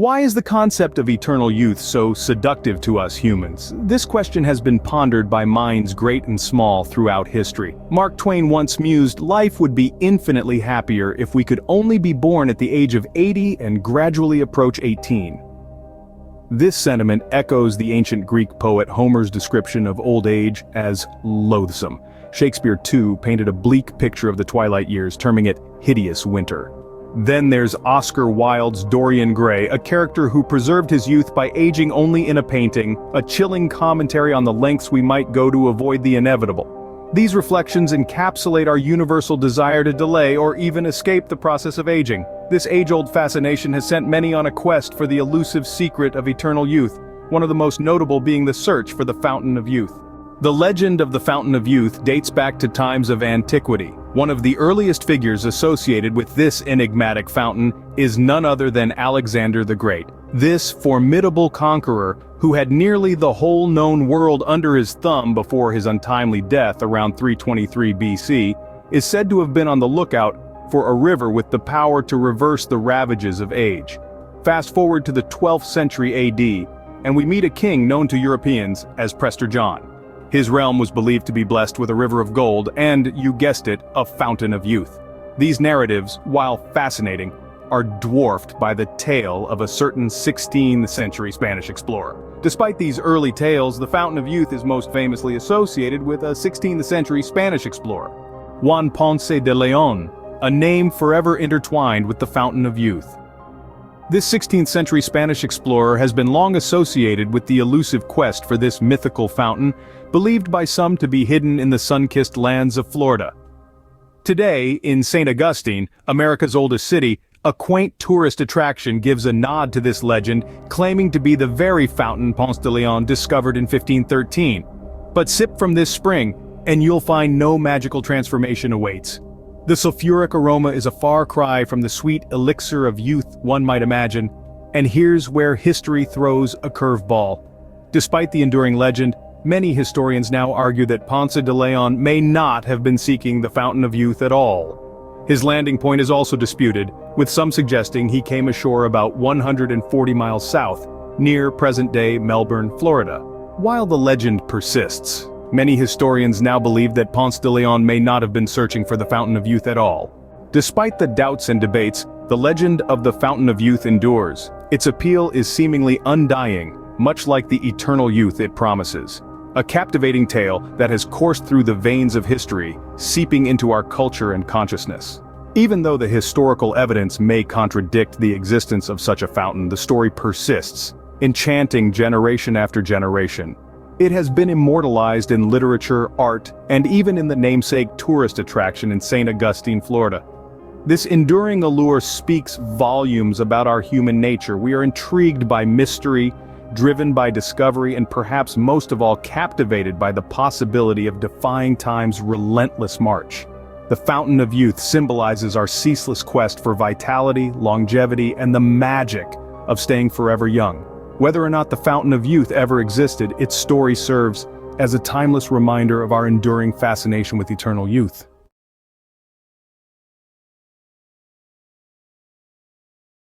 Why is the concept of eternal youth so seductive to us humans? This question has been pondered by minds great and small throughout history. Mark Twain once mused, life would be infinitely happier if we could only be born at the age of 80 and gradually approach 18. This sentiment echoes the ancient Greek poet Homer's description of old age as loathsome. Shakespeare, too, painted a bleak picture of the twilight years, terming it hideous winter. Then there's Oscar Wilde's Dorian Gray, a character who preserved his youth by aging only in a painting, a chilling commentary on the lengths we might go to avoid the inevitable. These reflections encapsulate our universal desire to delay or even escape the process of aging. This age-old fascination has sent many on a quest for the elusive secret of eternal youth, one of the most notable being the search for the Fountain of Youth. The legend of the Fountain of Youth dates back to times of antiquity. One of the earliest figures associated with this enigmatic fountain is none other than Alexander the Great. This formidable conqueror, who had nearly the whole known world under his thumb before his untimely death around 323 BC, is said to have been on the lookout for a river with the power to reverse the ravages of age. Fast forward to the 12th century AD, and we meet a king known to Europeans as Prester John. His realm was believed to be blessed with a river of gold and, you guessed it, a fountain of youth. These narratives, while fascinating, are dwarfed by the tale of a certain 16th century Spanish explorer. Despite these early tales, the Fountain of Youth is most famously associated with a 16th century Spanish explorer, Juan Ponce de León, a name forever intertwined with the Fountain of Youth. This 16th century Spanish explorer has been long associated with the elusive quest for this mythical fountain, believed by some to be hidden in the sun-kissed lands of Florida. Today, in St. Augustine, America's oldest city, a quaint tourist attraction gives a nod to this legend, claiming to be the very fountain Ponce de León discovered in 1513. But sip from this spring, and you'll find no magical transformation awaits. The sulfuric aroma is a far cry from the sweet elixir of youth one might imagine, and here's where history throws a curveball. Despite the enduring legend, many historians now argue that Ponce de León may not have been seeking the Fountain of Youth at all. His landing point is also disputed, with some suggesting he came ashore about 140 miles south, near present-day Melbourne, Florida. While the legend persists, many historians now believe that Ponce de León may not have been searching for the Fountain of Youth at all. Despite the doubts and debates, the legend of the Fountain of Youth endures. Its appeal is seemingly undying, much like the eternal youth it promises. A captivating tale that has coursed through the veins of history, seeping into our culture and consciousness. Even though the historical evidence may contradict the existence of such a fountain, the story persists, enchanting generation after generation. It has been immortalized in literature, art, and even in the namesake tourist attraction in St. Augustine, Florida. This enduring allure speaks volumes about our human nature. We are intrigued by mystery, driven by discovery, and perhaps most of all captivated by the possibility of defying time's relentless march. The Fountain of Youth symbolizes our ceaseless quest for vitality, longevity, and the magic of staying forever young. Whether or not the Fountain of Youth ever existed, its story serves as a timeless reminder of our enduring fascination with eternal youth.